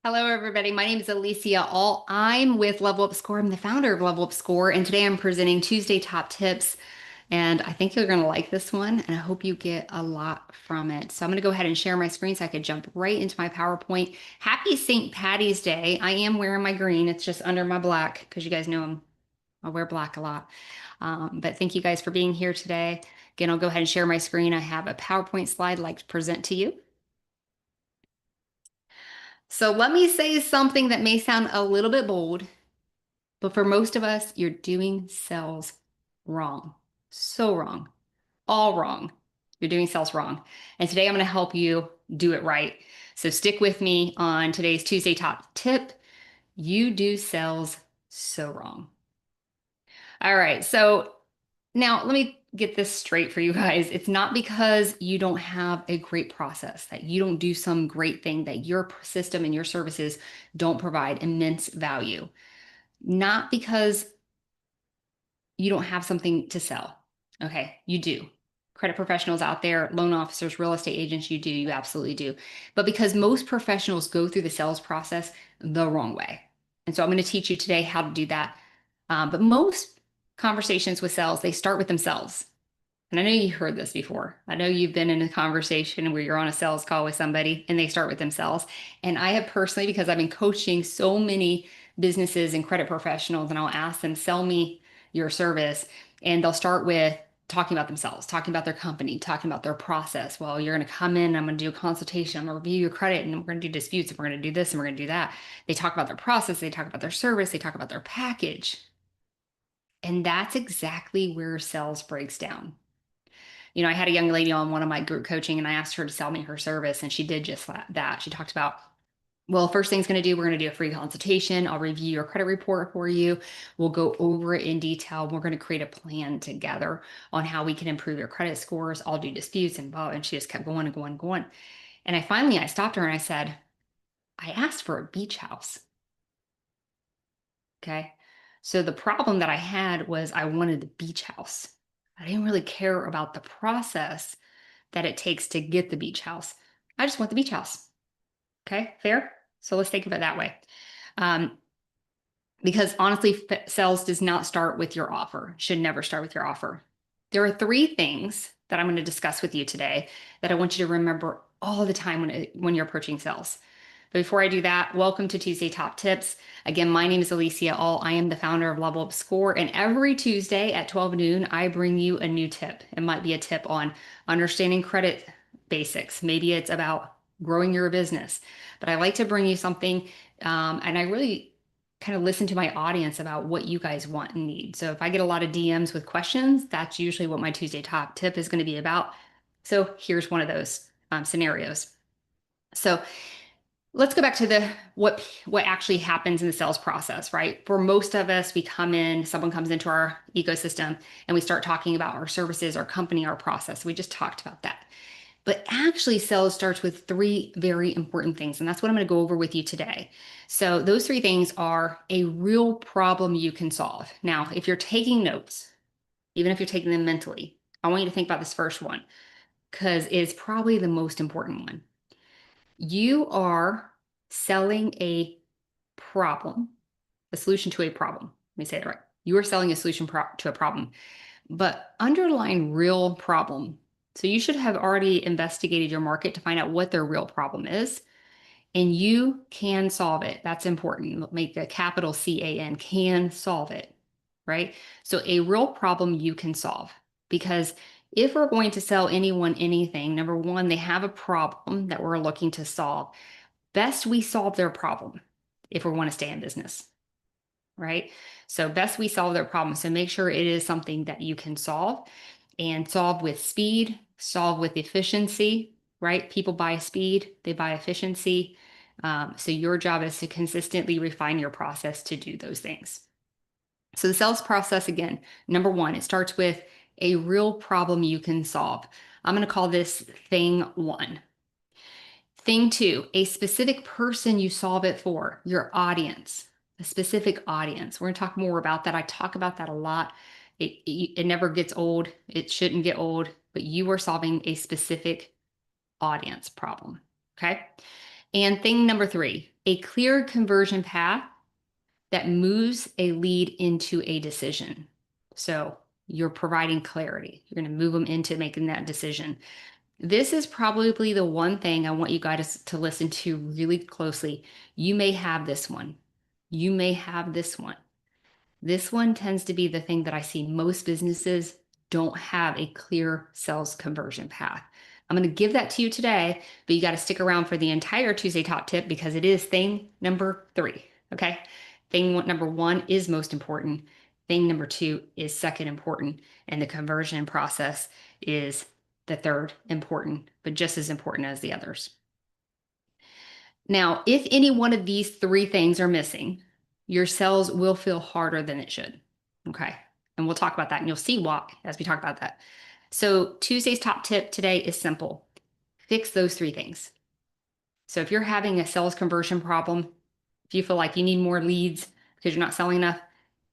Hello, everybody. My name is Alicia All. I'm with Level Up Score. I'm the founder of Level Up Score, and today I'm presenting Tuesday Top Tips. And I think you're going to like this one, and I hope you get a lot from it. So I'm going to go ahead and share my screen so I could jump right into my PowerPoint. Happy St. Patty's Day. I am wearing my green. It's just under my black because you guys know I wear black a lot. But thank you guys for being here today. Again, I'll go ahead and share my screen. I have a PowerPoint slide I'd like to present to you. So let me say something that may sound a little bit bold, but for most of us, you're doing sales wrong. So wrong. All wrong. You're doing sales wrong. And today I'm going to help you do it right. So stick with me on today's Tuesday Top Tip. You do sales so wrong. All right. So now let me get this straight for you guys. It's not because you don't have a great process, that you don't do some great thing, that your system and your services don't provide immense value. Not because you don't have something to sell. Okay, you do. Credit professionals out there, loan officers, real estate agents, you do, you absolutely do. But because most professionals go through the sales process the wrong way. And so I'm going to teach you today how to do that. But most conversations with sales, they start with themselves. And I know you heard this before. I know you've been in a conversation where you're on a sales call with somebody and they start with themselves. And I have personally, because I've been coaching so many businesses and credit professionals, and I'll ask them, sell me your service. And they'll start with talking about themselves, talking about their company, talking about their process. Well, you're going to come in, I'm going to do a consultation, I'm going to review your credit, and we're going to do disputes, and we're going to do this, and we're going to do that. They talk about their process, they talk about their service, they talk about their package. And that's exactly where sales breaks down. I had a young lady on one of my group coaching and I asked her to sell me her service and she did just that. She talked about, well, first thing's going to do, we're going to do a free consultation. I'll review your credit report for you. We'll go over it in detail. We're going to create a plan together on how we can improve your credit scores. I'll do disputes and she just kept going and going and going. And I stopped her and I said, I asked for a beach house. Okay. So the problem that I had was I wanted the beach house. I didn't really care about the process that it takes to get the beach house. I just want the beach house. Okay, fair? So let's think of it that way. Um, because honestly, sales does not start with your offer, should never start with your offer. There are three things that I'm going to discuss with you today that I want you to remember all the time when you're approaching sales. But before I do that, welcome to Tuesday Top Tips. Again, my name is Alicia All. I am the founder of Level Up Score. And every Tuesday at 12 noon, I bring you a new tip. It might be a tip on understanding credit basics. Maybe it's about growing your business. But I like to bring you something, and I really kind of listen to my audience about what you guys want and need. So if I get a lot of DMs with questions, that's usually what my Tuesday Top Tip is going to be about. So here's one of those scenarios. So let's go back to the what actually happens in the sales process, right? For most of us, we come in, someone comes into our ecosystem and we start talking about our services, our company, our process. We just talked about that. But actually, sales starts with three very important things, and that's what I'm going to go over with you today. So those three things are a real problem you can solve. Now, if you're taking notes, even if you're taking them mentally, I want you to think about this first one because it's probably the most important one. You are selling a problem, a solution to a problem. Let me say it right. You are selling a solution to a problem, but underlying real problem. So you should have already investigated your market to find out what their real problem is, and you can solve it. That's important. Make a capital CAN, can solve it, right? So a real problem you can solve because if we're going to sell anyone anything, number one, they have a problem that we're looking to solve. Best we solve their problem if we want to stay in business, right? So best we solve their problem. So make sure it is something that you can solve and solve with speed, solve with efficiency, right? People buy speed, they buy efficiency. So your job is to consistently refine your process to do those things. So the sales process, again, number one, it starts with a real problem you can solve. I'm going to call this thing one. Thing two, a specific person you solve it for, your audience, a specific audience. We're going to talk more about that. I talk about that a lot. It never gets old. It shouldn't get old, but you are solving a specific audience problem. Okay. And thing number 3, a clear conversion path that moves a lead into a decision. So you're providing clarity. You're going to move them into making that decision. This is probably the one thing I want you guys to listen to really closely. You may have this one. You may have this one. This one tends to be the thing that I see most businesses don't have a clear sales conversion path. I'm going to give that to you today, but you got to stick around for the entire Tuesday Top Tip because it is thing number 3. Okay. Thing number 1 is most important. Thing number 2 is second important. And the conversion process is the third important, but just as important as the others. Now, if any one of these 3 things are missing, your sales will feel harder than it should. Okay. And we'll talk about that and you'll see why as we talk about that. So Tuesday's top tip today is simple. Fix those 3 things. So if you're having a sales conversion problem, if you feel like you need more leads because you're not selling enough,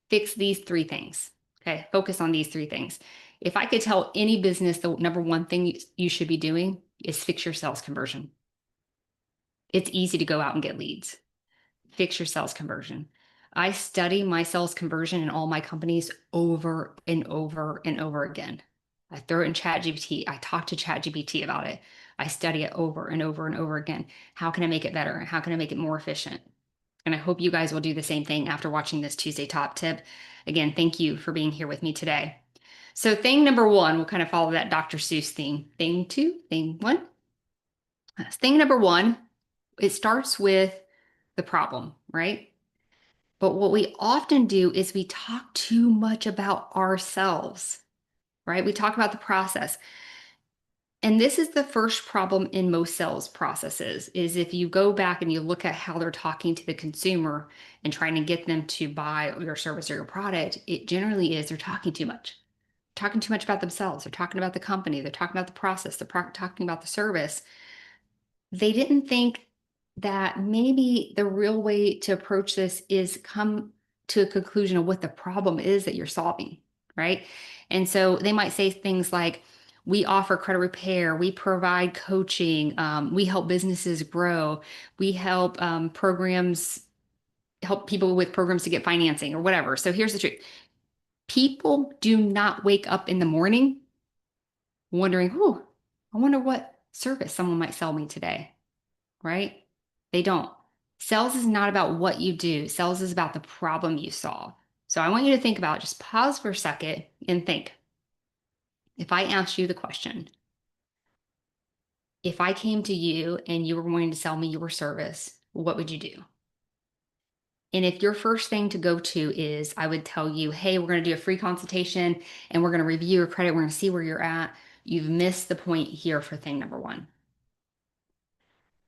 fix these 3 things. Okay. Focus on these 3 things. If I could tell any business, the number 1 thing you should be doing is fix your sales conversion. It's easy to go out and get leads. Fix your sales conversion. I study my sales conversion in all my companies over and over and over again. I throw it in ChatGPT. I talk to ChatGPT about it. I study it over and over and over again. How can I make it better? How can I make it more efficient? And I hope you guys will do the same thing after watching this Tuesday Top Tip. Again, thank you for being here with me today. So thing number 1, we'll kind of follow that Dr. Seuss theme. Thing 2, thing 1. Thing number 1, it starts with the problem, right? But what we often do is we talk too much about ourselves, right? We talk about the process. And this is the first problem in most sales processes is if you go back and you look at how they're talking to the consumer and trying to get them to buy your service or your product, it generally is they're talking too much. Talking too much about themselves. They're talking about the company. They're talking about the process. They're talking about the service. They didn't think that maybe the real way to approach this is come to a conclusion of what the problem is that you're solving, right? And so they might say things like, we offer credit repair, we provide coaching, we help businesses grow, we help help people with programs to get financing or whatever. So here's the truth. People do not wake up in the morning wondering, oh, I wonder what service someone might sell me today, right? They don't. Sales is not about what you do. Sales is about the problem you solve. So I want you to think about, just pause for a second and think. If I asked you the question, if I came to you and you were wanting to sell me your service, what would you do? And if your first thing to go to is, I would tell you, hey, we're going to do a free consultation and we're going to review your credit. We're going to see where you're at. You've missed the point here for thing number 1.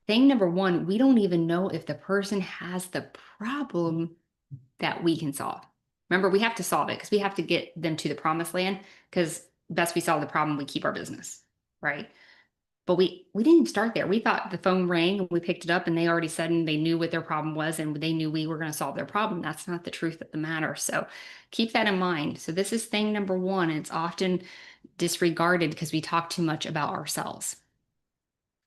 Thing number 1, we don't even know if the person has the problem that we can solve. Remember, we have to solve it because we have to get them to the promised land because best we solve the problem, we keep our business, right? But we didn't start there. We thought the phone rang and we picked it up and they already said and they knew what their problem was and they knew we were going to solve their problem. That's not the truth of the matter. So keep that in mind. So this is thing number 1. And it's often disregarded because we talk too much about ourselves.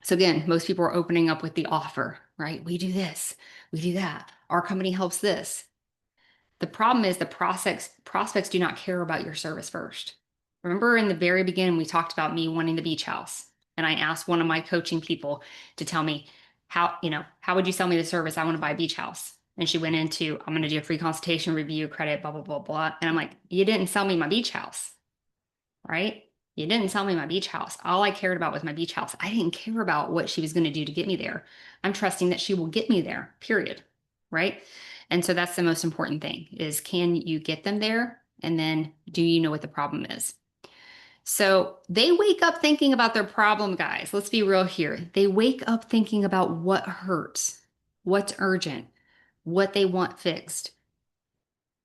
So again, most people are opening up with the offer, right? We do this, we do that. Our company helps this. The problem is the prospects do not care about your service first. Remember in the very beginning, we talked about me wanting the beach house. And I asked one of my coaching people to tell me how would you sell me the service? I want to buy a beach house. And she went into, I'm going to do a free consultation, review credit, blah, blah, blah, blah. And I'm like, you didn't sell me my beach house, right? You didn't sell me my beach house. All I cared about was my beach house. I didn't care about what she was going to do to get me there. I'm trusting that she will get me there, period, right? And so that's the most important thing is, can you get them there? And then do you know what the problem is? So they wake up thinking about their problem, guys. Let's be real here. They wake up thinking about what hurts, what's urgent, what they want fixed.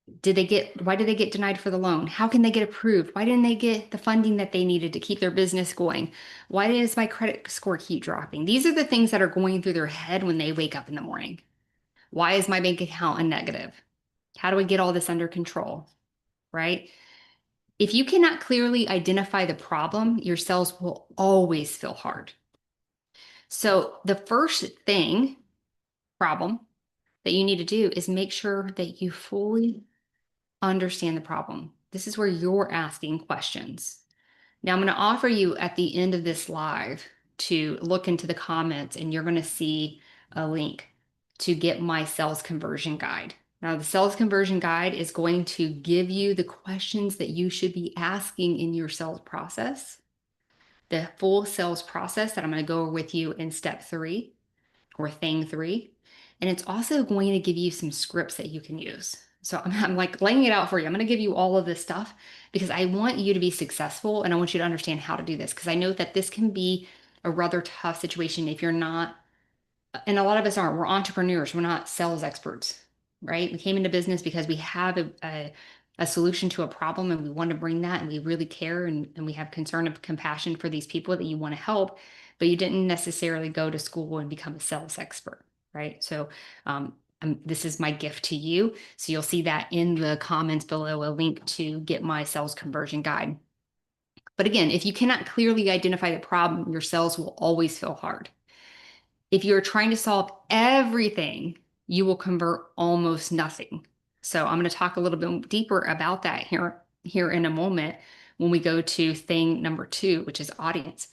Why did they get denied for the loan? How can they get approved? Why didn't they get the funding that they needed to keep their business going? Why does my credit score keep dropping? These are the things that are going through their head when they wake up in the morning. Why is my bank account a negative? How do I get all this under control? Right? If you cannot clearly identify the problem, your sales will always feel hard. So the first thing problem that you need to do is make sure that you fully understand the problem. This is where you're asking questions. Now, I'm going to offer you at the end of this live to look into the comments, and you're going to see a link to get my sales conversion guide. Now, the sales conversion guide is going to give you the questions that you should be asking in your sales process, the full sales process that I'm going to go over with you in step 3 or thing 3. And it's also going to give you some scripts that you can use. So I'm like laying it out for you. I'm going to give you all of this stuff because I want you to be successful and I want you to understand how to do this, because I know that this can be a rather tough situation if you're not, and a lot of us aren't. We're entrepreneurs. We're not sales experts, right? We came into business because we have a solution to a problem and we want to bring that, and we really care, and we have concern and compassion for these people that you want to help, but you didn't necessarily go to school and become a sales expert, right? So this is my gift to you. So you'll see that in the comments below, a link to get my sales conversion guide. But again, if you cannot clearly identify the problem, your sales will always feel hard. If you're trying to solve everything, you will convert almost nothing. So I'm going to talk a little bit deeper about that here in a moment when we go to thing number 2, which is audience.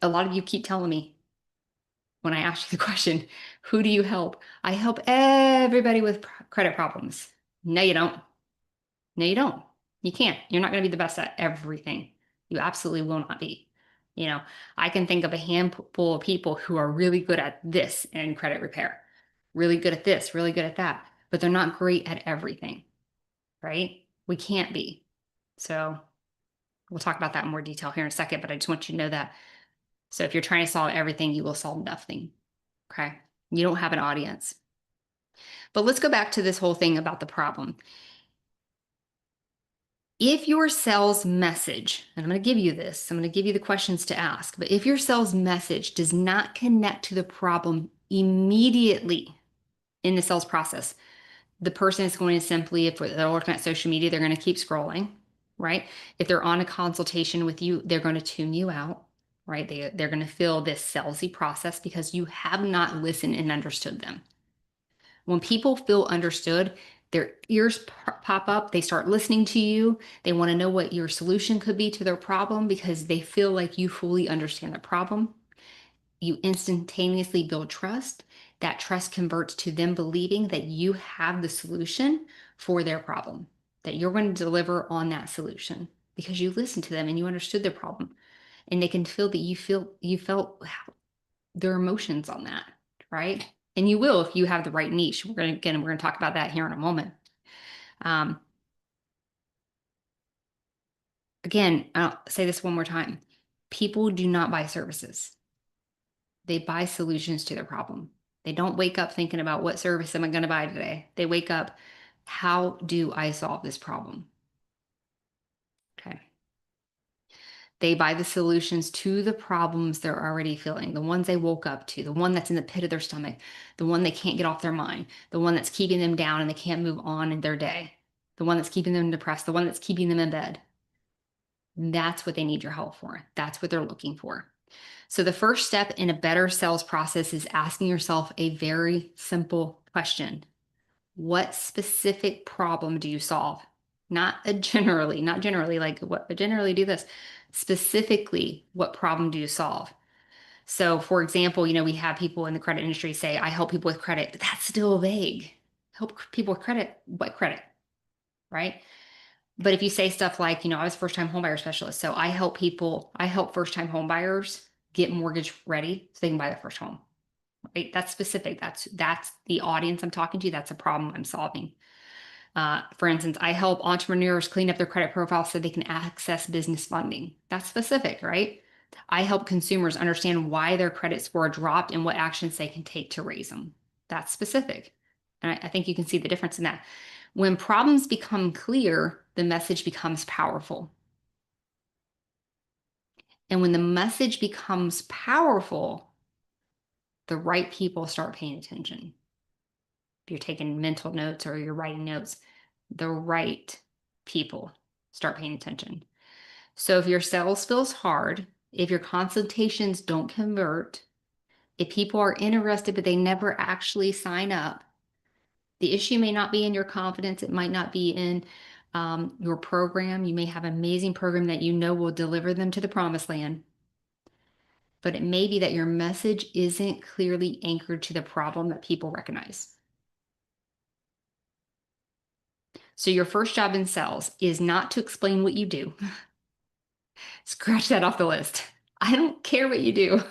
A lot of you keep telling me when I ask you the question, who do you help? I help everybody with credit problems. No, you don't. No, you don't. You can't. You're not going to be the best at everything. You absolutely will not be. You know, I can think of a handful of people who are really good at this in credit repair, really good at this, really good at that, but they're not great at everything, right? We can't be. So we'll talk about that in more detail here in a second, but I just want you to know that. So if you're trying to solve everything, you will solve nothing. Okay. You don't have an audience. But let's go back to this whole thing about the problem. If your sales message, and I'm going to give you this, I'm going to give you the questions to ask, but if your sales message does not connect to the problem immediately in the sales process, the person is going to simply, if they're looking at social media, they're going to keep scrolling, right? If they're on a consultation with you, they're going to tune you out, right? They're going to feel this salesy process because you have not listened and understood them. When people feel understood, their ears pop up, they start listening to you. They want to know what your solution could be to their problem because they feel like you fully understand the problem. You instantaneously build trust. That trust converts to them believing that you have the solution for their problem, that you're going to deliver on that solution because you listened to them and you understood their problem. And they can feel that you felt their emotions on that, right? And you will if you have the right niche. We're going to talk about that here in a moment. Again, I'll say this one more time. People do not buy services. They buy solutions to their problem. They don't wake up thinking about what service am I going to buy today. They wake up, how do I solve this problem? Okay. They buy the solutions to the problems they're already feeling, the ones they woke up to, the one that's in the pit of their stomach, the one they can't get off their mind, the one that's keeping them down and they can't move on in their day, the one that's keeping them depressed, the one that's keeping them in bed. That's what they need your help for. That's what they're looking for. So the first step in a better sales process is asking yourself a very simple question. What specific problem do you solve? Not generally, like what generally do this. Specifically, what problem do you solve? So for example, we have people in the credit industry say, I help people with credit. That's still vague. Help people with credit. What credit? Right? But if you say stuff like, I was a first-time homebuyer specialist, so I help first-time homebuyers get mortgage ready so they can buy their first home. Right? That's specific. That's the audience I'm talking to. That's a problem I'm solving. For instance, I help entrepreneurs clean up their credit profile so they can access business funding. That's specific, right? I help consumers understand why their credit score dropped and what actions they can take to raise them. That's specific. And I think you can see the difference in that. When problems become clear, the message becomes powerful. And when the message becomes powerful, the right people start paying attention. If you're taking mental notes or you're writing notes, the right people start paying attention. So if your sales feels hard, if your consultations don't convert, If people are interested, but they never actually sign up, the issue may not be in your confidence. It might not be in your program. You may have an amazing program that you know will deliver them to the promised land, but it may be that your message isn't clearly anchored to the problem that people recognize. So, your first job in sales is not to explain what you do. Scratch that off the list. I don't care what you do.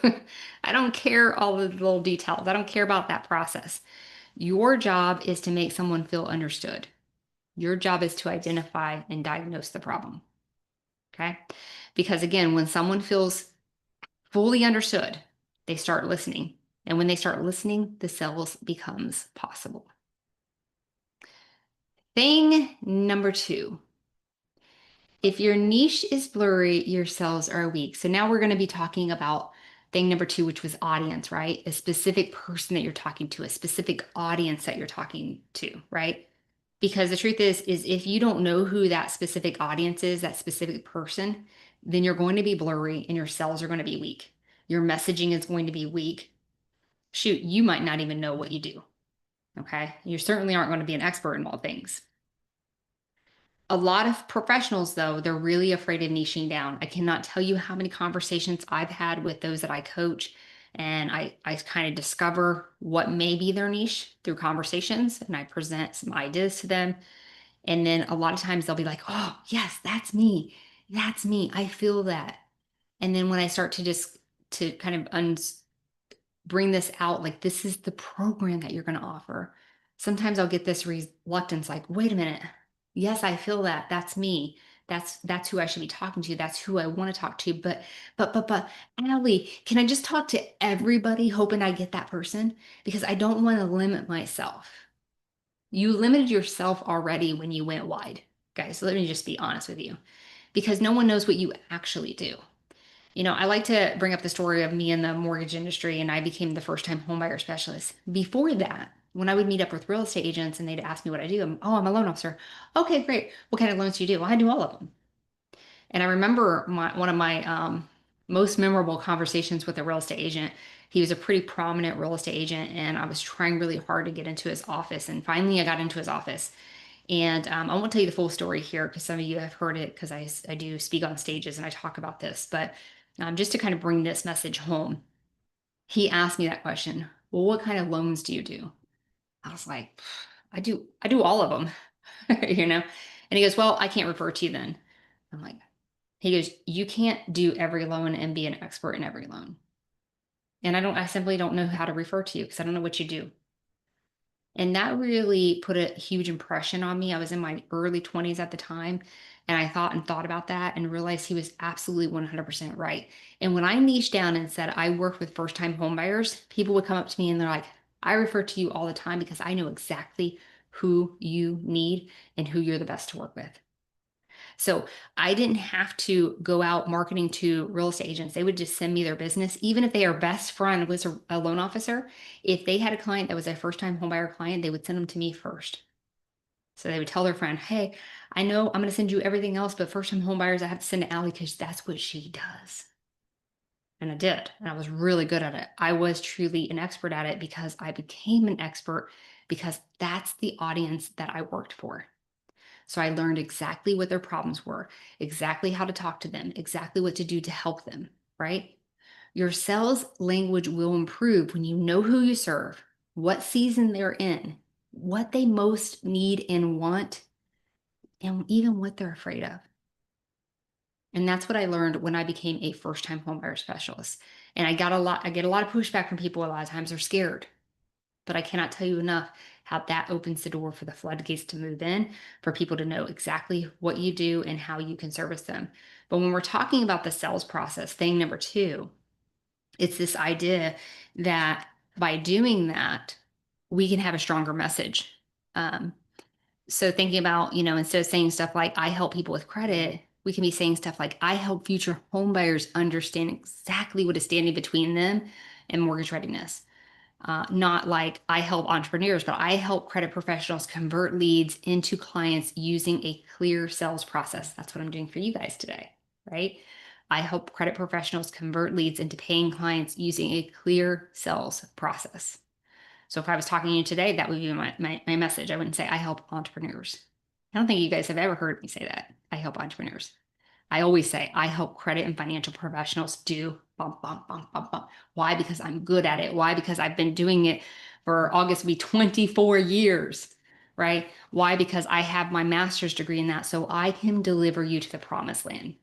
I don't care all the little details. I don't care about that process. Your job is to make someone feel understood. Your job is to identify and diagnose the problem. Okay. Because again, when someone feels fully understood, they start listening. And when they start listening, the sales becomes possible. Thing number 2, if your niche is blurry, your sales are weak. So now we're going to be talking about thing number 2, which was audience, right? A specific person that you're talking to, a specific audience that you're talking to, right? Because the truth is if you don't know who that specific audience is, that specific person, then you're going to be blurry and your sales are going to be weak. Your messaging is going to be weak. Shoot, you might not even know what you do. Okay. You certainly aren't going to be an expert in all things. A lot of professionals, though, they're really afraid of niching down. I cannot tell you how many conversations I've had with those that I coach, and I kind of discover what may be their niche through conversations, and I present some ideas to them. And then a lot of times they'll be like, oh, yes, that's me. That's me. I feel that. And then when I start to just to kind of bring this out, like this is the program that you're going to offer, sometimes I'll get this reluctance like, wait a minute. Yes, I feel that. That's me. That's who I should be talking to. That's who I want to talk to. But Allie, can I just talk to everybody hoping I get that person? Because I don't want to limit myself. You limited yourself already when you went wide, guys. Let me just be honest with you, because no one knows what you actually do. I like to bring up the story of me in the mortgage industry, and I became the first time homebuyer specialist. Before that, when I would meet up with real estate agents and they'd ask me what I do, I'm a loan officer. Okay, great. What kind of loans do you do? Well, I do all of them. And I remember one of my most memorable conversations with a real estate agent. He was a pretty prominent real estate agent, and I was trying really hard to get into his office. And finally, I got into his office. And I won't tell you the full story here because some of you have heard it because I do speak on stages and I talk about this. But just to kind of bring this message home, he asked me that question. Well, what kind of loans do you do? I was like, I do all of them, And he goes, well, I can't refer to you then. I'm like, he goes, you can't do every loan and be an expert in every loan. And I simply don't know how to refer to you because I don't know what you do. And that really put a huge impression on me. I was in my early 20s at the time, and I thought about that and realized he was absolutely 100% right. And when I niched down and said I work with first-time homebuyers, people would come up to me and they're like, I refer to you all the time because I know exactly who you need and who you're the best to work with. So I didn't have to go out marketing to real estate agents. They would just send me their business. Even if their best friend was a loan officer, if they had a client that was their first time homebuyer client, they would send them to me first. So they would tell their friend, hey, I know I'm going to send you everything else, but first time homebuyers, I have to send to Allie because that's what she does. And I did. And I was really good at it. I was truly an expert at it because I became an expert because that's the audience that I worked for. So I learned exactly what their problems were, exactly how to talk to them, exactly what to do to help them, right? Your sales language will improve when you know who you serve, what season they're in, what they most need and want, and even what they're afraid of. And that's what I learned when I became a first-time homebuyer specialist. And I get a lot of pushback from people. A lot of times they're scared. But I cannot tell you enough how that opens the door for the floodgates to move in, for people to know exactly what you do and how you can service them. But when we're talking about the sales process, thing number 2, it's this idea that by doing that, we can have a stronger message. Um, so thinking about, instead of saying stuff like, I help people with credit, we can be saying stuff like, I help future home buyers understand exactly what is standing between them and mortgage readiness. Not like I help entrepreneurs, but I help credit professionals convert leads into clients using a clear sales process. That's what I'm doing for you guys today, right? I help credit professionals convert leads into paying clients using a clear sales process. So if I was talking to you today, that would be my message. I wouldn't say I help entrepreneurs. I don't think you guys have ever heard me say that. I help entrepreneurs. I always say I help credit and financial professionals do bump, bump, bump, bump, bump. Why? Because I'm good at it. Why? Because I've been doing it for August will be 24 years, right? Why? Because I have my master's degree in that, so I can deliver you to the promised land,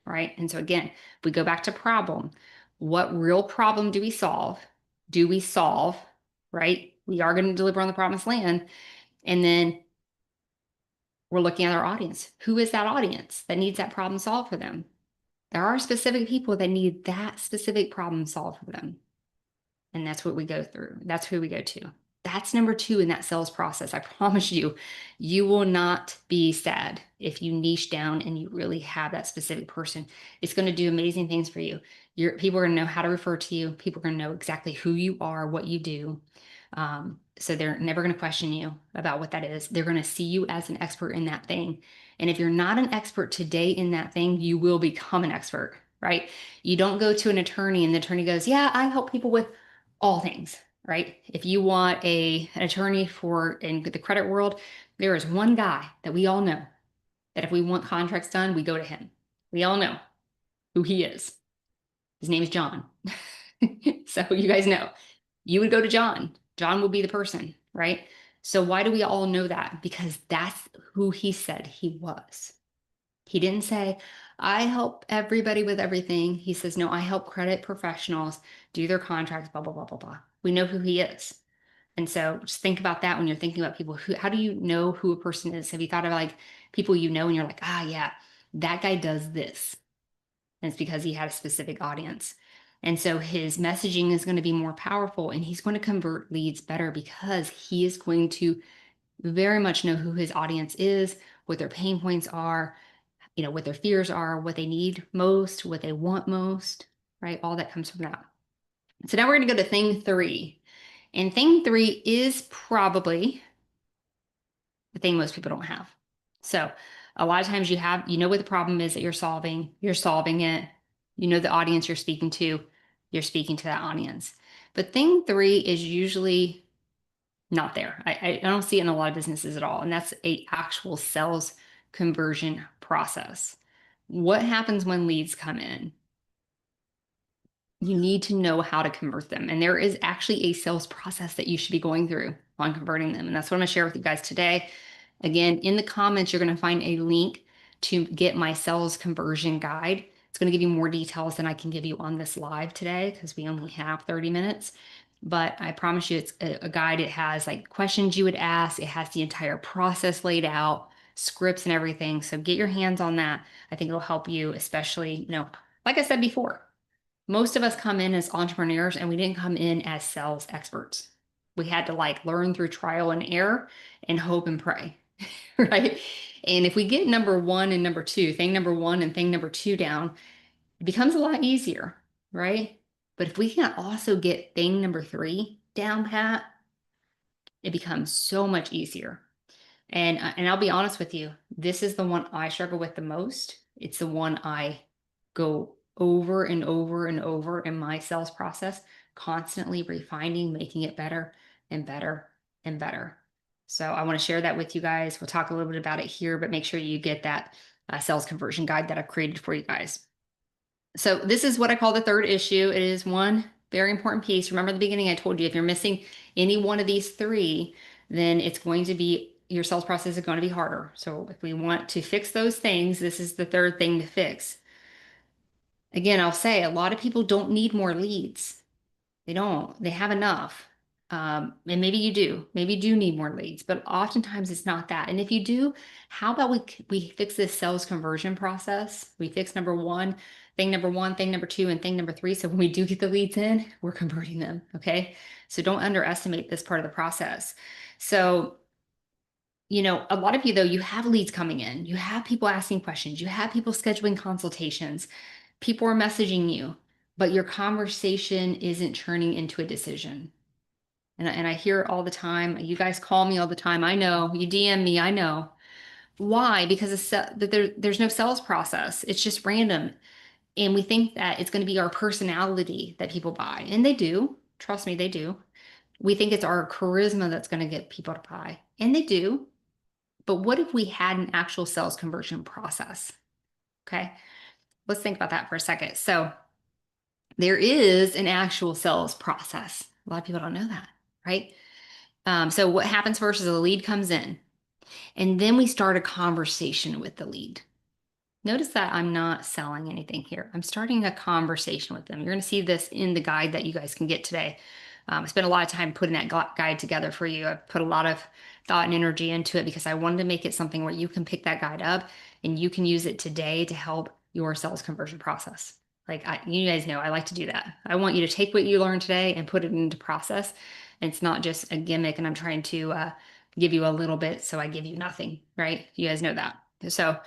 right? And so again, if we go back to problem, what real problem do we solve? Do we solve, right? We are going to deliver on the promised land. And then we're looking at our audience. Who is that audience that needs that problem solved for them? There are specific people that need that specific problem solved for them. And that's what we go through. That's who we go to. That's number two in that sales process. I promise you, you will not be sad if you niche down and you really have that specific person. It's going to do amazing things for you. People are going to know how to refer to you. People are going to know exactly who you are, what you do. So they're never going to question you about what that is. They're going to see you as an expert in that thing. And if you're not an expert today in that thing, you will become an expert, right? You don't go to an attorney and the attorney goes, yeah, I help people with all things, right? If you want an attorney for in the credit world, there is one guy that we all know that if we want contracts done, we go to him. We all know who he is. His name is John. So you guys know, you would go to John. John would be the person, right? So why do we all know that? Because that's who he said he was. He didn't say, I help everybody with everything. He says, no, I help credit professionals do their contracts, blah, blah, blah, blah, blah. We know who he is. And so just think about that when you're thinking about people. How do you know who a person is? Have you thought of like people you know and you're like, ah, yeah, that guy does this. And it's because he had a specific audience. And so his messaging is going to be more powerful and he's going to convert leads better because he is going to very much know who his audience is, what their pain points are, what their fears are, what they need most, what they want most, right? All that comes from that. So now we're going to go to thing three. And thing three is probably the thing most people don't have. So a lot of times you know what the problem is that you're solving it. You know the audience you're speaking to that audience. But thing three is usually not there. I don't see it in a lot of businesses at all. And that's a actual sales conversion process. What happens when leads come in? You need to know how to convert them. And there is actually a sales process that you should be going through on converting them. And that's what I'm going to share with you guys today. Again, in the comments, you're going to find a link to get my sales conversion guide. It's going to give you more details than I can give you on this live today because we only have 30 minutes. But I promise you it's a guide. It has like questions you would ask. It has the entire process laid out, scripts and everything. So get your hands on that. I think it'll help you, especially, like I said before, most of us come in as entrepreneurs and we didn't come in as sales experts. We had to like learn through trial and error and hope and pray, right? And if we get number one and number two, thing number one and thing number two down, it becomes a lot easier, right? But if we can also get thing number three down pat, it becomes so much easier. And I'll be honest with you, this is the one I struggle with the most. It's the one I go over and over and over in my sales process, constantly refining, making it better and better and better. So I want to share that with you guys. We'll talk a little bit about it here, but make sure you get that sales conversion guide that I've created for you guys. So this is what I call the third issue. It is one very important piece. Remember at the beginning, I told you if you're missing any one of these three, then it's going to be your sales process is going to be harder. So if we want to fix those things, this is the third thing to fix. Again, I'll say a lot of people don't need more leads. They don't. They have enough. And maybe you do. Maybe you do need more leads, but oftentimes it's not that. And if you do, how about we fix this sales conversion process? We fix number one, thing number two, and thing number three. So when we do get the leads in, we're converting them. Okay. So don't underestimate this part of the process. So a lot of you, though, you have leads coming in, you have people asking questions, you have people scheduling consultations, people are messaging you, but your conversation isn't turning into a decision. And I hear it all the time. You guys call me all the time. I know. You DM me. I know. Why? Because there's no sales process. It's just random. And we think that it's going to be our personality that people buy. And they do. Trust me, they do. We think it's our charisma that's going to get people to buy. And they do. But what if we had an actual sales conversion process? Okay. Let's think about that for a second. So there is an actual sales process. A lot of people don't know that, right? So what happens first is a lead comes in, and then we start a conversation with the lead. Notice that I'm not selling anything here. I'm starting a conversation with them. You're going to see this in the guide that you guys can get today. I spent a lot of time putting that guide together for you. I put a lot of thought and energy into it because I wanted to make it something where you can pick that guide up and you can use it today to help your sales conversion process. Like you guys know, I like to do that. I want you to take what you learned today and put it into process. And it's not just a gimmick and I'm trying to give you a little bit, so I give you nothing, right? You guys know that. So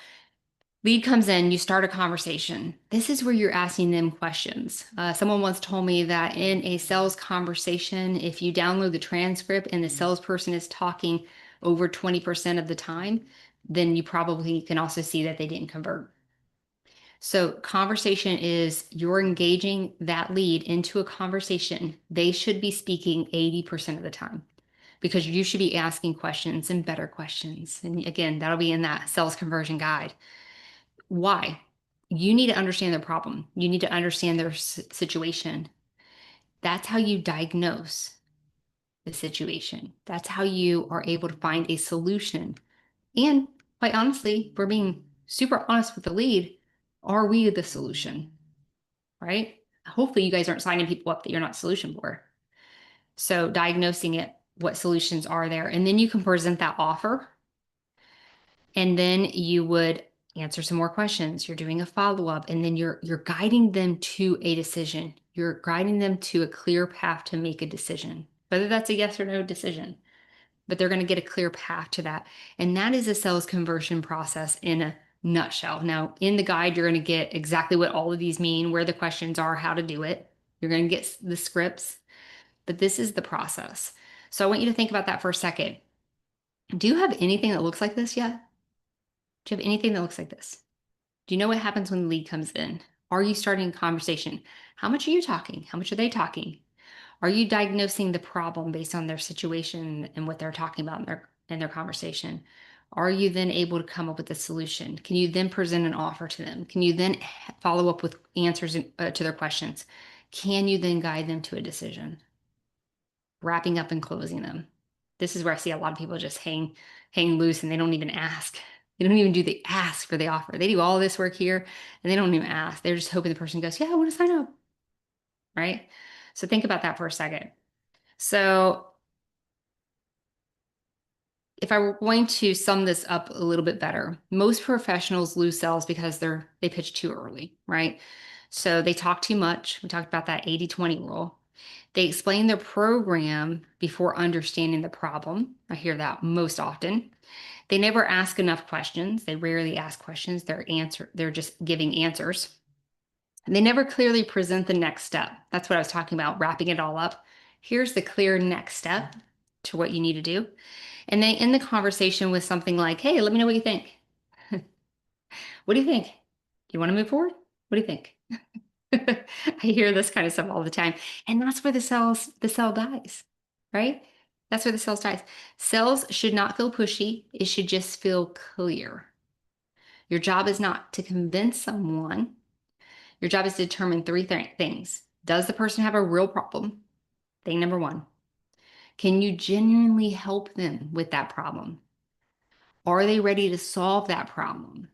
lead comes in, you start a conversation. This is where you're asking them questions. Someone once told me that in a sales conversation, if you download the transcript and the salesperson is talking over 20% of the time, then you probably can also see that they didn't convert. So conversation is you're engaging that lead into a conversation. They should be speaking 80% of the time because you should be asking questions and better questions. And again, that'll be in that sales conversion guide. Why? You need to understand their problem. You need to understand their situation. That's how you diagnose the situation. That's how you are able to find a solution. And quite honestly, if we're being super honest with the lead, are we the solution? Right? Hopefully, you guys aren't signing people up that you're not solution for. So, diagnosing it, what solutions are there? And then you can present that offer. And then you would answer some more questions. You're doing a follow-up, and then you're guiding them to a decision. You're guiding them to a clear path to make a decision, whether that's a yes or no decision, but they're going to get a clear path to that. And that is a sales conversion process in a nutshell. Now, in the guide, you're going to get exactly what all of these mean, where the questions are, how to do it. You're going to get the scripts, but this is the process. So I want you to think about that for a second. Do you have anything that looks like this yet? Do you have anything that looks like this? Do you know what happens when the lead comes in? Are you starting a conversation? How much are you talking? How much are they talking? Are you diagnosing the problem based on their situation and what they're talking about in their conversation? Are you then able to come up with a solution? Can you then present an offer to them? Can you then follow up with answers to their questions? Can you then guide them to a decision? Wrapping up and closing them. This is where I see a lot of people just hang loose and they don't even ask. They don't even do the ask for the offer. They do all this work here and they don't even ask. They're just hoping the person goes, yeah, I want to sign up. Right? So think about that for a second. So if I were going to sum this up a little bit better, most professionals lose sales because they pitch too early, right? So they talk too much. We talked about that 80-20 rule. They explain their program before understanding the problem. I hear that most often. They never ask enough questions. They rarely ask questions. They're just giving answers. And they never clearly present the next step. That's what I was talking about, wrapping it all up. Here's the clear next step to what you need to do. And they end the conversation with something like, hey, let me know what you think. What do you think? Do you want to move forward? What do you think? I hear this kind of stuff all the time. And that's where the cell dies, right? That's where the cells dies. Cells should not feel pushy. It should just feel clear. Your job is not to convince someone. Your job is to determine three things. Does the person have a real problem? Thing number one. Can you genuinely help them with that problem? Are they ready to solve that problem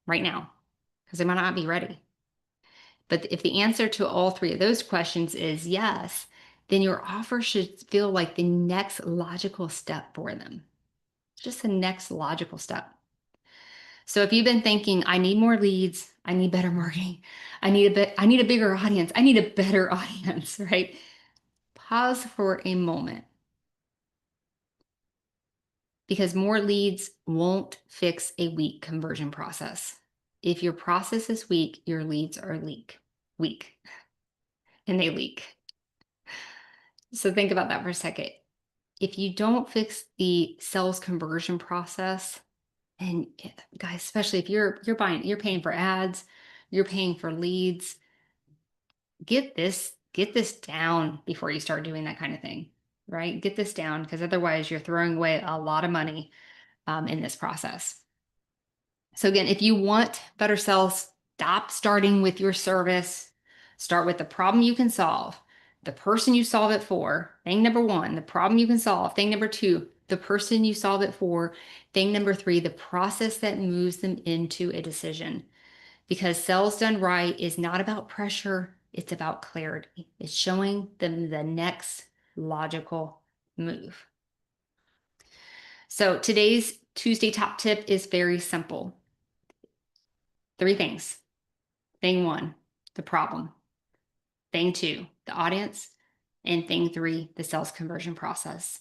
right now? Because they might not be ready. But if the answer to all three of those questions is yes, then your offer should feel like the next logical step for them. Just the next logical step. So if you've been thinking, I need more leads, I need better marketing, I need a bigger audience, I need a better audience, right? Pause for a moment. Because more leads won't fix a weak conversion process. If your process is weak, your leads are weak, and they leak. So think about that for a second. If you don't fix the sales conversion process, and guys, especially if you're paying for ads, you're paying for leads. Get this down before you start doing that kind of thing, right? Get this down, because otherwise you're throwing away a lot of money in this process. So again, if you want better sales, stop starting with your service. Start with the problem you can solve, the person you solve it for. Thing number one, the problem you can solve. Thing number two, the person you solve it for. Thing number three, the process that moves them into a decision. Because sales done right is not about pressure, it's about clarity. It's showing them the next logical move. So today's Tuesday top tip is very simple. 3 things. Thing one, the problem. Thing two, the audience. And thing three, the sales conversion process.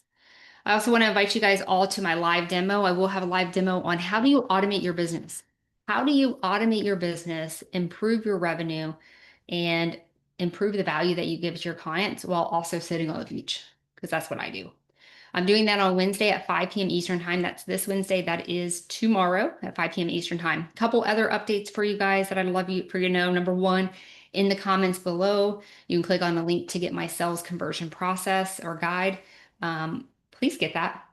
I also want to invite you guys all to my live demo. I will have a live demo on how do you automate your business? How do you automate your business, improve your revenue, and improve the value that you give to your clients while also sitting on the beach? Because that's what I do. I'm doing that on Wednesday at 5 p.m. Eastern time. That's this Wednesday. That is tomorrow at 5 p.m. Eastern time. A couple other updates for you guys that I'd love for you to know. Number one, in the comments below, you can click on the link to get my sales conversion process or guide. Please get that.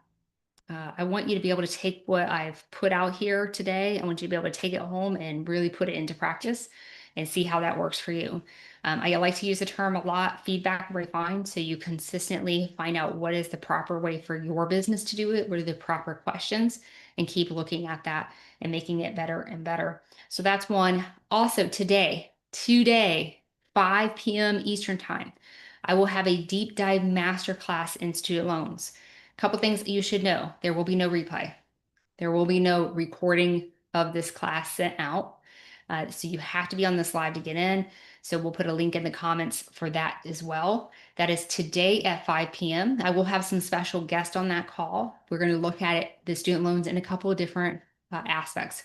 I want you to be able to take what I've put out here today. I want you to be able to take it home and really put it into practice and see how that works for you. I like to use the term a lot, feedback refine, so you consistently find out what is the proper way for your business to do it, what are the proper questions, and keep looking at that and making it better and better. So that's one. Also today, 5 p.m. Eastern time, I will have a deep dive masterclass in student loans. Couple things that you should know. There will be no replay. There will be no recording of this class sent out. So you have to be on this live to get in. So we'll put a link in the comments for that as well. That is today at 5 p.m. I will have some special guests on that call. We're going to look at it, the student loans, in a couple of different aspects.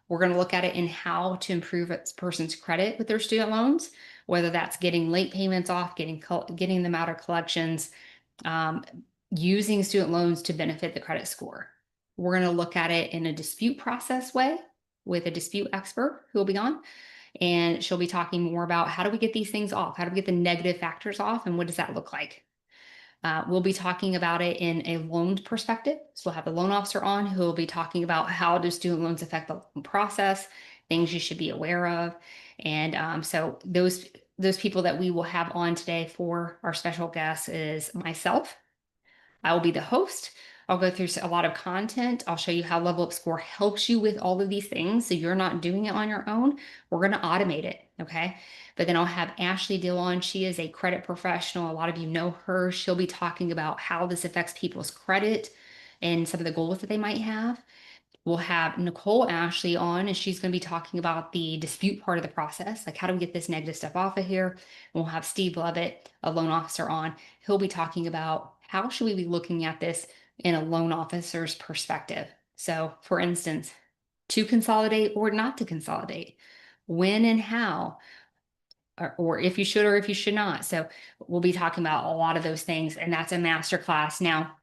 We're going to look at it in how to improve a person's credit with their student loans, whether that's getting late payments off, getting them out of collections, using student loans to benefit the credit score. We're going to look at it in a dispute process way with a dispute expert who will be on, and she'll be talking more about how do we get these things off? How do we get the negative factors off? And what does that look like? We'll be talking about it in a loan perspective. So we'll have the loan officer on who will be talking about how do student loans affect the loan process, things you should be aware of. And so those people that we will have on today for our special guests is myself. I will be the host. I'll go through a lot of content. I'll show you how Level Up Score helps you with all of these things so you're not doing it on your own. We're going to automate it, okay? But then I'll have Ashley Dillon. She is a credit professional. A lot of you know her. She'll be talking about how this affects people's credit and some of the goals that they might have. We'll have Nicole Ashley on, and she's going to be talking about the dispute part of the process, like how do we get this negative stuff off of here. And we'll have Steve Lovett, a loan officer, on. He'll be talking about how should we be looking at this in a loan officer's perspective. So for instance, to consolidate or not to consolidate, when and how, or if you should or if you should not. So we'll be talking about a lot of those things, and that's a masterclass. Now,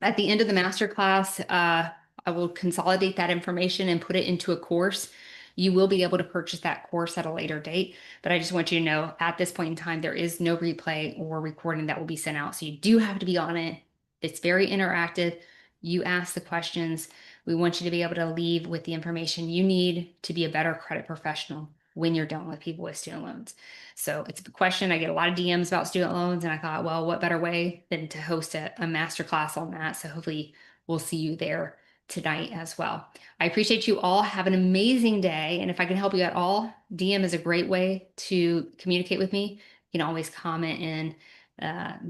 at the end of the masterclass, I will consolidate that information and put it into a course. You will be able to purchase that course at a later date, but I just want you to know at this point in time, there is no replay or recording that will be sent out. So you do have to be on it. It's very interactive. You ask the questions. We want you to be able to leave with the information you need to be a better credit professional when you're dealing with people with student loans. So it's a question. I get a lot of DMs about student loans, and I thought, well, what better way than to host a masterclass on that? So hopefully we'll see you there tonight as well. I appreciate you all. Have an amazing day. And if I can help you at all, DM is a great way to communicate with me. You can always comment in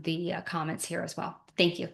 the comments here as well. Thank you.